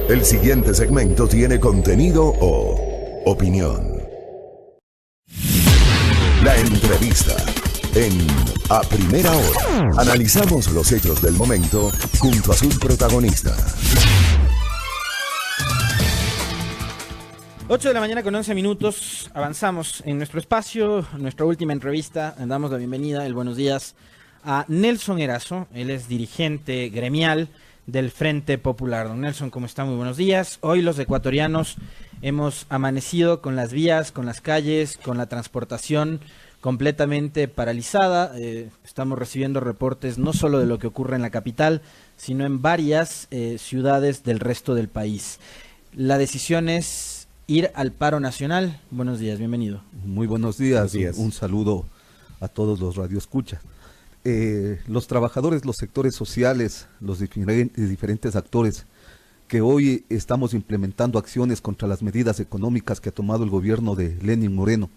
El siguiente segmento tiene contenido o opinión. La entrevista en A Primera Hora. Analizamos los hechos del momento junto a sus protagonistas. 8 de la mañana con 11 minutos, avanzamos en nuestro espacio, nuestra última entrevista, damos la bienvenida, el buenos días a Nelson Erazo, él es dirigente gremial del Frente Popular. Don Nelson, ¿cómo está? Muy buenos días. Hoy los ecuatorianos hemos amanecido con las vías, con las calles, con la transportación completamente paralizada. Estamos recibiendo reportes no solo de lo que ocurre en la capital, sino en varias ciudades del resto del país. La decisión es ir al paro nacional. Buenos días, bienvenido. Muy buenos días. Un saludo a todos los radioescuchas. Los trabajadores, los sectores sociales, los diferentes actores que hoy estamos implementando acciones contra las medidas económicas que ha tomado el gobierno de Lenín Moreno,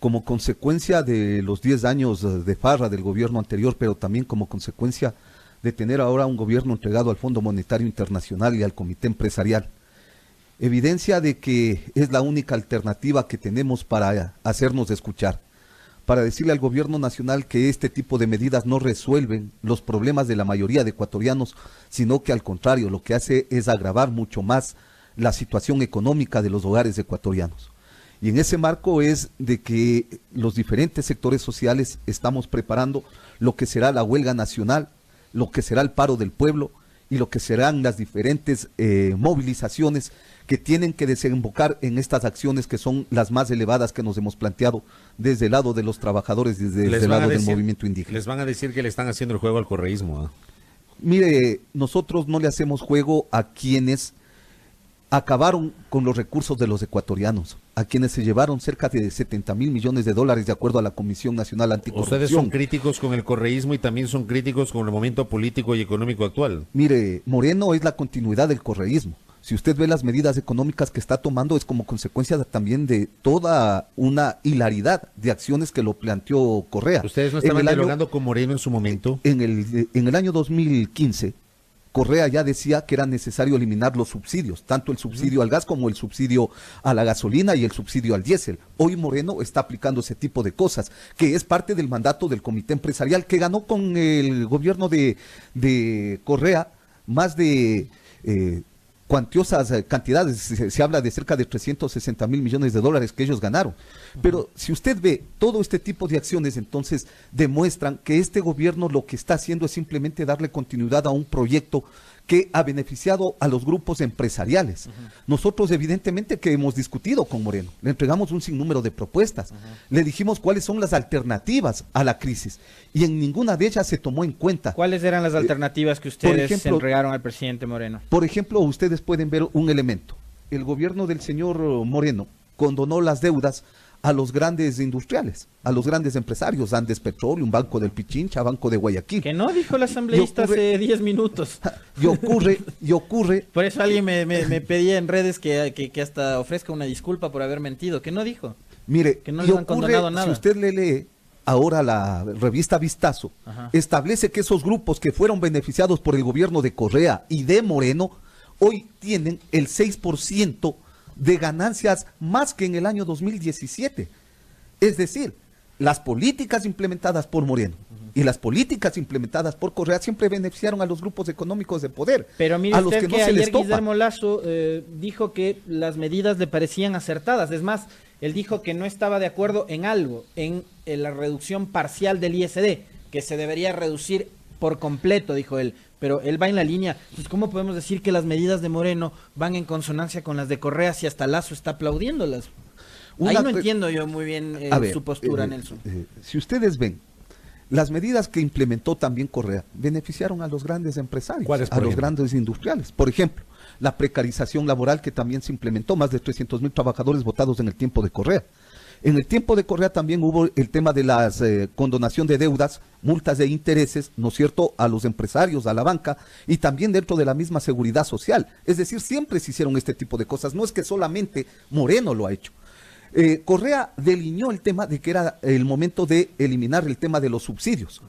como consecuencia de los 10 años de farra del gobierno anterior, pero también como consecuencia de tener ahora un gobierno entregado al Fondo Monetario Internacional y al Comité Empresarial. Evidencia de que es la única alternativa que tenemos para hacernos escuchar, para decirle al gobierno nacional que este tipo de medidas no resuelven los problemas de la mayoría de ecuatorianos, sino que al contrario, lo que hace es agravar mucho más la situación económica de los hogares ecuatorianos. Y en ese marco es de que los diferentes sectores sociales estamos preparando lo que será la huelga nacional, lo que será el paro del pueblo y lo que serán las diferentes movilizaciones que tienen que desembocar en estas acciones que son las más elevadas que nos hemos planteado desde el lado de los trabajadores, desde el lado del movimiento indígena. Les van a decir que le están haciendo el juego al correísmo, ¿eh? Mire, nosotros no le hacemos juego a quienes acabaron con los recursos de los ecuatorianos, a quienes se llevaron cerca de 70 mil millones de dólares de acuerdo a la Comisión Nacional Anticorrupción. Ustedes son críticos con el correísmo y también son críticos con el momento político y económico actual. Mire, Moreno es la continuidad del correísmo. Si usted ve las medidas económicas que está tomando, es como consecuencia también de toda una hilaridad de acciones que lo planteó Correa. ¿Ustedes no estaban dialogando con Moreno en su momento? En el año 2015, Correa ya decía que era necesario eliminar los subsidios, tanto el subsidio al gas como el subsidio a la gasolina y el subsidio al diésel. Hoy Moreno está aplicando ese tipo de cosas, que es parte del mandato del Comité Empresarial, que ganó con el gobierno de Correa más de cuantiosas cantidades. Se habla de cerca de 360 mil millones de dólares que ellos ganaron. Pero si usted ve todo este tipo de acciones, entonces demuestran que este gobierno lo que está haciendo es simplemente darle continuidad a un proyecto que ha beneficiado a los grupos empresariales. Nosotros evidentemente que hemos discutido con Moreno, le entregamos un sinnúmero de propuestas, le dijimos cuáles son las alternativas a la crisis y en ninguna de ellas se tomó en cuenta. ¿Cuáles eran las alternativas que ustedes entregaron al presidente Moreno? Por ejemplo, ustedes pueden ver un elemento. El gobierno del señor Moreno condonó las deudas a los grandes industriales, a los grandes empresarios, Andes Petroleum, Banco del Pichincha, Banco de Guayaquil. Que no dijo el asambleísta hace 10 minutos. Y ocurre. Por eso alguien me pedía en redes que hasta ofrezca una disculpa por haber mentido. ¿Que no dijo? Mire, que no les han condonado nada. Si usted le lee ahora la revista Vistazo, establece que esos grupos que fueron beneficiados por el gobierno de Correa y de Moreno, hoy tienen el 6% de ganancias más que en el año 2017. Es decir, las políticas implementadas por Moreno y las políticas implementadas por Correa siempre beneficiaron a los grupos económicos de poder. Pero mire a usted los que no que se les ayer topa. Guillermo Lasso dijo que las medidas le parecían acertadas. Es más, él dijo que no estaba de acuerdo en algo, en la reducción parcial del ISD, que se debería reducir por completo, dijo él. Pero él va en la línea. Entonces, ¿cómo podemos decir que las medidas de Moreno van en consonancia con las de Correa si hasta Lasso está aplaudiéndolas? Ahí no entiendo yo muy bien su postura, Nelson. Si ustedes ven, las medidas que implementó también Correa beneficiaron a los grandes empresarios, a los grandes industriales. Por ejemplo, la precarización laboral que también se implementó, más de 300,000 trabajadores votados en el tiempo de Correa. En el tiempo de Correa también hubo el tema de la condonación de deudas, multas de intereses, ¿no es cierto?, a los empresarios, a la banca, y también dentro de la misma seguridad social. Es decir, siempre se hicieron este tipo de cosas, no es que solamente Moreno lo ha hecho. Correa delineó el tema de que era el momento de eliminar el tema de los subsidios.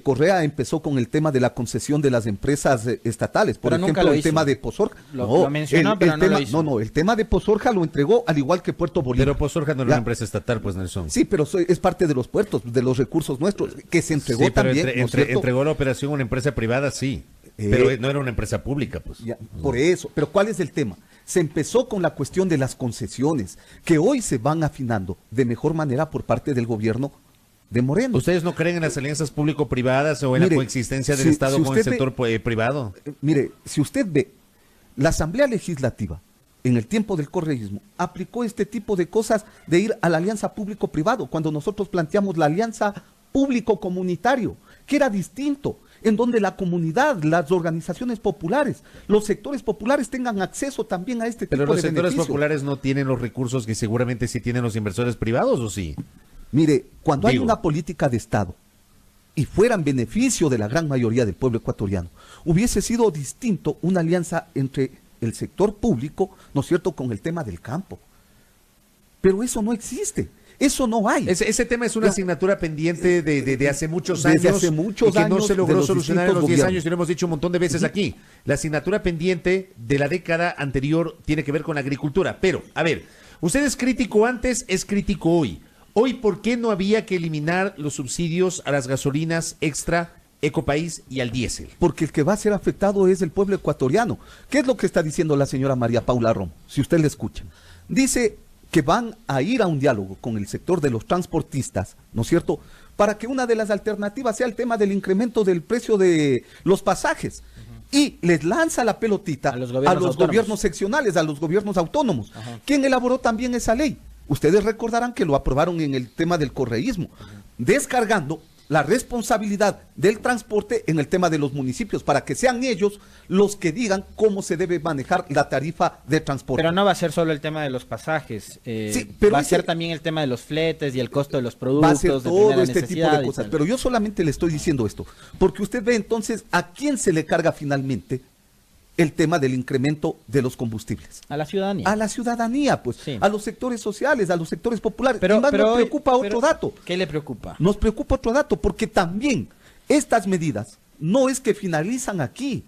Correa empezó con el tema de la concesión de las empresas estatales, por pero ejemplo, el tema de Pozorja. Lo mencionó, pero no lo hizo. No, el tema de Pozorja lo entregó al igual que Puerto Bolívar. Pero Pozorja no era una empresa estatal, pues, Nelson. Sí, pero es parte de los puertos, de los recursos nuestros, que se entregó sí, pero también. Entregó la operación a una empresa privada, sí, pero no era una empresa pública, pues. Ya, por eso, pero ¿cuál es el tema? Se empezó con la cuestión de las concesiones, que hoy se van afinando de mejor manera por parte del gobierno de Moreno. ¿Ustedes no creen en las alianzas público-privadas o en la coexistencia del Estado con el sector privado? Mire, si usted ve, la Asamblea Legislativa, en el tiempo del correísmo, aplicó este tipo de cosas de ir a la alianza público-privado, cuando nosotros planteamos la alianza público-comunitario, que era distinto, en donde la comunidad, las organizaciones populares, los sectores populares tengan acceso también a este tipo de beneficios. Pero los sectores populares no tienen los recursos que seguramente sí tienen los inversores privados, ¿o sí? Mire, cuando hay una política de Estado y fuera en beneficio de la gran mayoría del pueblo ecuatoriano, hubiese sido distinto una alianza entre el sector público, ¿no es cierto?, con el tema del campo. Pero eso no existe. Eso no hay. Ese tema es una asignatura pendiente de hace muchos años. Desde hace muchos y que años no se logró solucionar en los 10 años, y lo hemos dicho un montón de veces aquí. La asignatura pendiente de la década anterior tiene que ver con la agricultura. Pero, a ver, usted es crítico antes, es crítico hoy. Hoy, ¿por qué no había que eliminar los subsidios a las gasolinas extra, Ecopaís y al diésel? Porque el que va a ser afectado es el pueblo ecuatoriano. ¿Qué es lo que está diciendo la señora María Paula Romo? Si usted le escucha. Dice que van a ir a un diálogo con el sector de los transportistas, ¿no es cierto?, para que una de las alternativas sea el tema del incremento del precio de los pasajes. Y les lanza la pelotita a los gobiernos seccionales, a los gobiernos autónomos. ¿Quién elaboró también esa ley? Ustedes recordarán que lo aprobaron en el tema del correísmo, descargando la responsabilidad del transporte en el tema de los municipios, para que sean ellos los que digan cómo se debe manejar la tarifa de transporte. Pero no va a ser solo el tema de los pasajes, sí, pero va a ser también el tema de los fletes y el costo de los productos. Va a ser todo este tipo de cosas, pero yo solamente le estoy diciendo esto, porque usted ve entonces a quién se le carga finalmente el tema del incremento de los combustibles. A la ciudadanía. A la ciudadanía, pues, sí. A los sectores sociales, a los sectores populares. Pero nos preocupa otro dato. ¿Qué le preocupa? Nos preocupa otro dato, porque también estas medidas no es que finalizan aquí,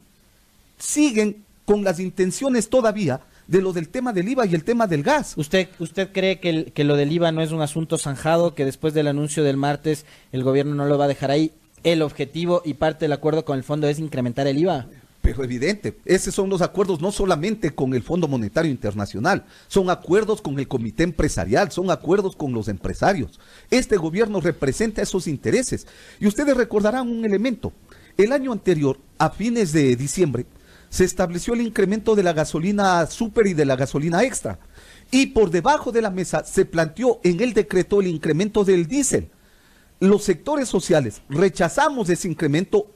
siguen con las intenciones todavía de lo del tema del IVA y el tema del gas. ¿Usted cree que lo del IVA no es un asunto zanjado, que después del anuncio del martes el gobierno no lo va a dejar ahí? El objetivo y parte del acuerdo con el fondo es incrementar el IVA. Pero evidente, esos son los acuerdos no solamente con el Fondo Monetario Internacional, son acuerdos con el Comité Empresarial, son acuerdos con los empresarios. Este gobierno representa esos intereses. Y ustedes recordarán un elemento. El año anterior, a fines de diciembre, se estableció el incremento de la gasolina super y de la gasolina extra. Y por debajo de la mesa se planteó en el decreto el incremento del diésel. Los sectores sociales rechazamos ese incremento,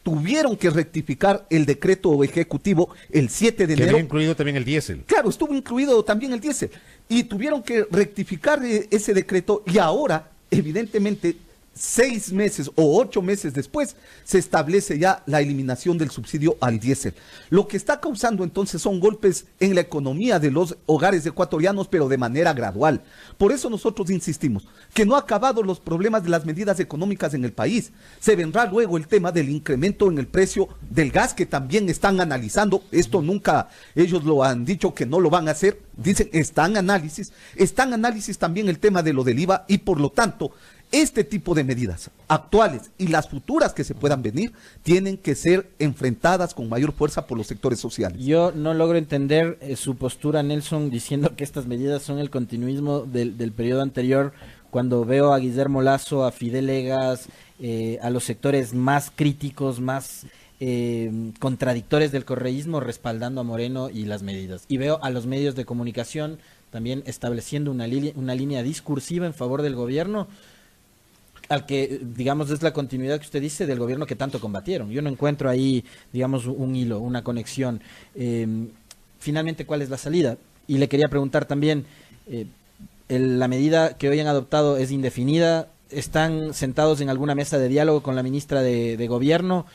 tuvieron que rectificar el decreto ejecutivo el 7 de enero. Que había incluido también el diésel. Claro, estuvo incluido también el diésel. Y tuvieron que rectificar ese decreto y ahora, evidentemente, 6 meses o 8 meses después, se establece ya la eliminación del subsidio al diésel. Lo que está causando entonces son golpes en la economía de los hogares ecuatorianos, pero de manera gradual. Por eso nosotros insistimos que no ha acabado los problemas de las medidas económicas en el país. Se vendrá luego el tema del incremento en el precio del gas, que también están analizando. Esto nunca, ellos lo han dicho que no lo van a hacer. Dicen, está en análisis también el tema de lo del IVA, y por lo tanto, este tipo de medidas actuales y las futuras que se puedan venir tienen que ser enfrentadas con mayor fuerza por los sectores sociales. Yo no logro entender su postura, Nelson, diciendo que estas medidas son el continuismo del periodo anterior, cuando veo a Guillermo Lasso, a Fidel Egas, a los sectores más críticos, más contradictores del correísmo respaldando a Moreno y las medidas. Y veo a los medios de comunicación también estableciendo una línea discursiva en favor del gobierno, al que, digamos, es la continuidad que usted dice del gobierno que tanto combatieron. Yo no encuentro ahí, digamos, un hilo, una conexión. Finalmente, ¿cuál es la salida? Y le quería preguntar también, la medida que hoy han adoptado es indefinida, ¿están sentados en alguna mesa de diálogo con la ministra de Gobierno?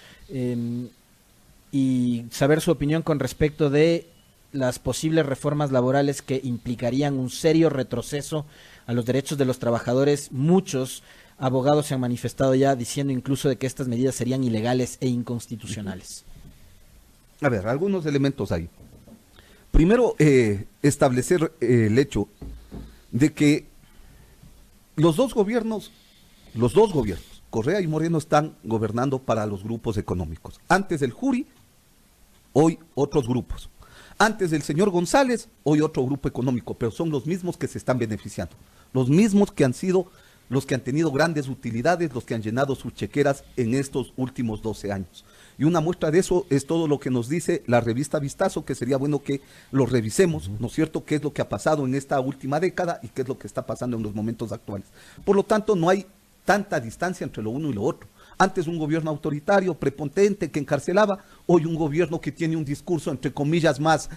Y saber su opinión con respecto de las posibles reformas laborales que implicarían un serio retroceso a los derechos de los trabajadores, muchos abogados se han manifestado ya diciendo incluso de que estas medidas serían ilegales e inconstitucionales. A ver, algunos elementos ahí. Primero, establecer el hecho de que los dos gobiernos, Correa y Moreno, están gobernando para los grupos económicos. Antes del Juri, hoy otros grupos. Antes del señor González, hoy otro grupo económico, pero son los mismos que se están beneficiando. Los mismos que han sido los que han tenido grandes utilidades, los que han llenado sus chequeras en estos últimos 12 años. Y una muestra de eso es todo lo que nos dice la revista Vistazo, que sería bueno que lo revisemos, ¿no es cierto?, qué es lo que ha pasado en esta última década y qué es lo que está pasando en los momentos actuales. Por lo tanto, no hay tanta distancia entre lo uno y lo otro. Antes un gobierno autoritario, prepotente, que encarcelaba, hoy un gobierno que tiene un discurso, entre comillas, más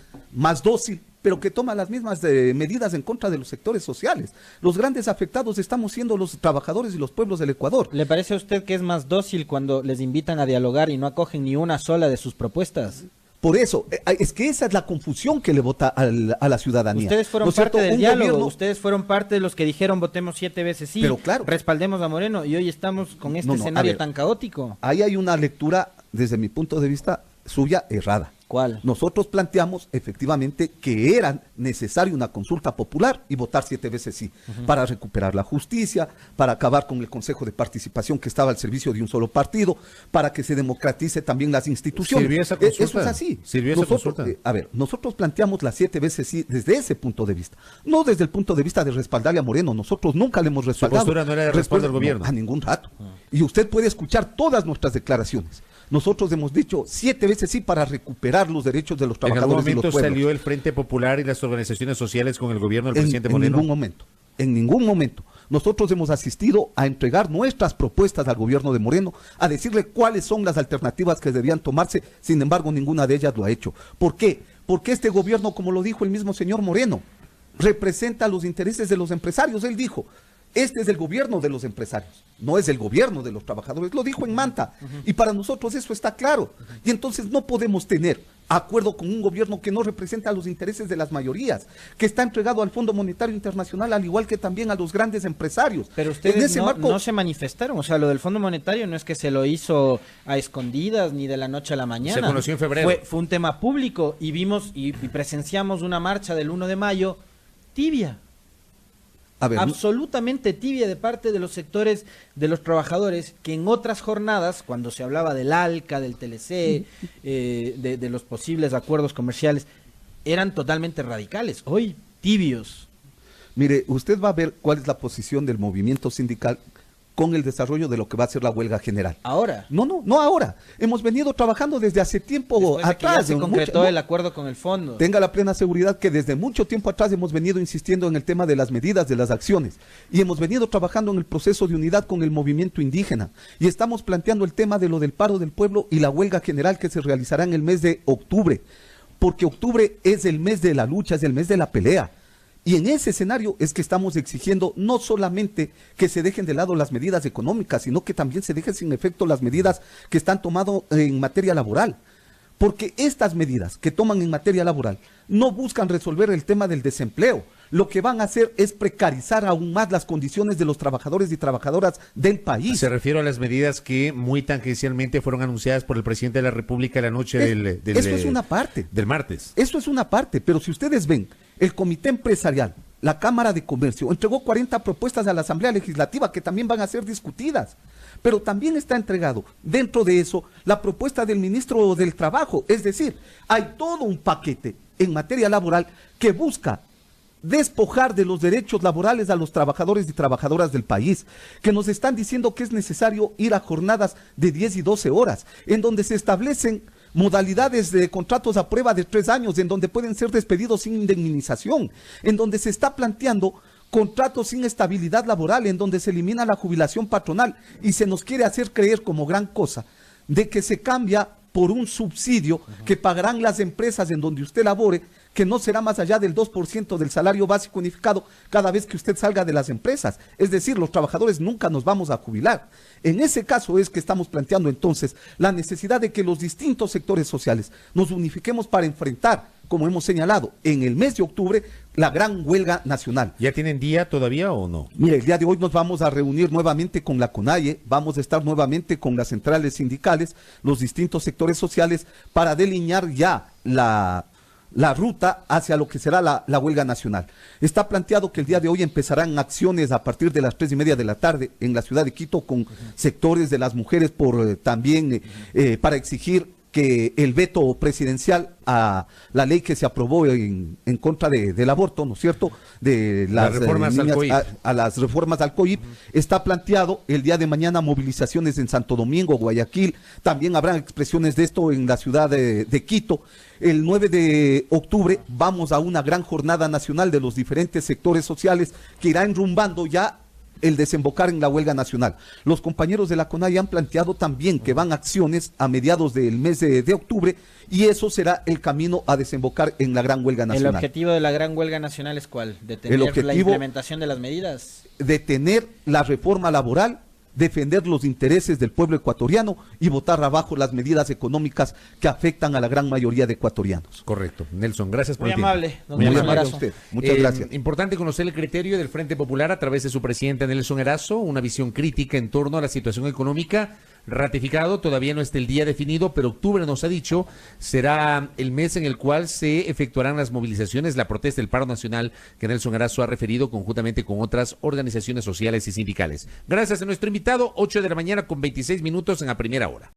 dócil, pero que toma las mismas medidas en contra de los sectores sociales. Los grandes afectados estamos siendo los trabajadores y los pueblos del Ecuador. ¿Le parece a usted que es más dócil cuando les invitan a dialogar y no acogen ni una sola de sus propuestas? Por eso, es que esa es la confusión que le vota a la ciudadanía. Ustedes fueron parte del diálogo, ustedes fueron parte de los que dijeron votemos 7 veces sí, pero claro, respaldemos a Moreno, y hoy estamos con este escenario tan caótico. Ahí hay una lectura, desde mi punto de vista, suya errada. ¿Cuál? Nosotros planteamos efectivamente que era necesaria una consulta popular y votar 7 veces sí, para recuperar la justicia, para acabar con el Consejo de Participación que estaba al servicio de un solo partido, para que se democratice también las instituciones. ¿Sirvió esa consulta? Eso es así. ¿Sirvió esa consulta? Nosotros planteamos las 7 veces sí desde ese punto de vista, no desde el punto de vista de respaldarle a Moreno. Nosotros nunca le hemos respaldado. Su postura no era de respaldo al gobierno. No, a ningún rato. Y usted puede escuchar todas nuestras declaraciones. Nosotros hemos dicho 7 veces sí para recuperar los derechos de los trabajadores y los pueblos. ¿En algún momento salió el Frente Popular y las organizaciones sociales con el gobierno del presidente Moreno? En ningún momento. Nosotros hemos asistido a entregar nuestras propuestas al gobierno de Moreno, a decirle cuáles son las alternativas que debían tomarse, sin embargo ninguna de ellas lo ha hecho. ¿Por qué? Porque este gobierno, como lo dijo el mismo señor Moreno, representa los intereses de los empresarios. Él dijo: este es el gobierno de los empresarios, no es el gobierno de los trabajadores. Lo dijo en Manta. Y para nosotros eso está claro. Y entonces no podemos tener acuerdo con un gobierno que no representa los intereses de las mayorías, que está entregado al Fondo Monetario Internacional, al igual que también a los grandes empresarios. Pero ustedes no se manifestaron. O sea, lo del Fondo Monetario no es que se lo hizo a escondidas ni de la noche a la mañana. Se conoció en febrero. Fue un tema público y vimos y presenciamos una marcha del 1 de mayo tibia. Absolutamente tibia de parte de los sectores de los trabajadores, que en otras jornadas, cuando se hablaba del ALCA, del TLC, de los posibles acuerdos comerciales, eran totalmente radicales. Hoy, tibios. Mire, usted va a ver cuál es la posición del movimiento sindical con el desarrollo de lo que va a ser la huelga general. ¿Ahora? No ahora. Hemos venido trabajando desde hace tiempo atrás. Ya se concretó el acuerdo con el fondo. Tenga la plena seguridad que desde mucho tiempo atrás hemos venido insistiendo en el tema de las medidas, de las acciones. Y hemos venido trabajando en el proceso de unidad con el movimiento indígena. Y estamos planteando el tema de lo del paro del pueblo y la huelga general que se realizará en el mes de octubre. Porque octubre es el mes de la lucha, es el mes de la pelea. Y en ese escenario es que estamos exigiendo no solamente que se dejen de lado las medidas económicas, sino que también se dejen sin efecto las medidas que están tomando en materia laboral. Porque estas medidas que toman en materia laboral no buscan resolver el tema del desempleo. Lo que van a hacer es precarizar aún más las condiciones de los trabajadores y trabajadoras del país. Se refiere a las medidas que muy tangencialmente fueron anunciadas por el presidente de la República la noche eso es una parte. Del martes. Eso es una parte, pero si ustedes ven, el Comité Empresarial, la Cámara de Comercio, entregó 40 propuestas a la Asamblea Legislativa que también van a ser discutidas. Pero también está entregado dentro de eso la propuesta del ministro del Trabajo. Es decir, hay todo un paquete en materia laboral que busca despojar de los derechos laborales a los trabajadores y trabajadoras del país, que nos están diciendo que es necesario ir a jornadas de 10 y 12 horas, en donde se establecen modalidades de contratos a prueba de 3 años, en donde pueden ser despedidos sin indemnización, en donde se está planteando contratos sin estabilidad laboral, en donde se elimina la jubilación patronal y se nos quiere hacer creer como gran cosa de que se cambia por un subsidio que pagarán las empresas en donde usted labore, que no será más allá del 2% del salario básico unificado cada vez que usted salga de las empresas. Es decir, los trabajadores nunca nos vamos a jubilar. En ese caso es que estamos planteando entonces la necesidad de que los distintos sectores sociales nos unifiquemos para enfrentar, como hemos señalado, en el mes de octubre, la gran huelga nacional. ¿Ya tienen día todavía o no? Mire, el día de hoy nos vamos a reunir nuevamente con la CONAIE, vamos a estar nuevamente con las centrales sindicales, los distintos sectores sociales, para delinear ya la ruta hacia lo que será la huelga nacional. Está planteado que el día de hoy empezarán acciones a partir de las 3:30 de la tarde en la ciudad de Quito con sectores de las mujeres también para exigir que el veto presidencial a la ley que se aprobó en contra del aborto, ¿no es cierto?, de las reformas al COIP. a las reformas al COIP, está planteado el día de mañana movilizaciones en Santo Domingo, Guayaquil, también habrá expresiones de esto en la ciudad de Quito. El 9 de octubre vamos a una gran jornada nacional de los diferentes sectores sociales que irá enrumbando ya el desembocar en la huelga nacional. Los compañeros de la CONAIE han planteado también que van acciones a mediados del mes de octubre y eso será el camino a desembocar en la gran huelga nacional. ¿El objetivo de la gran huelga nacional es cuál? ¿Detener la implementación de las medidas? Detener la reforma laboral, defender los intereses del pueblo ecuatoriano y votar abajo las medidas económicas que afectan a la gran mayoría de ecuatorianos. Correcto. Nelson, gracias por muy el tiempo. amable. Muy amable a usted. Muchas gracias. Importante conocer el criterio del Frente Popular a través de su presidente Nelson Erazo, una visión crítica en torno a la situación económica. Ratificado, todavía no está el día definido, pero octubre nos ha dicho será el mes en el cual se efectuarán las movilizaciones, la protesta, el paro nacional que Nelson Erazo ha referido conjuntamente con otras organizaciones sociales y sindicales. Gracias a nuestro invitado, 8 de la mañana con 26 minutos en la primera hora.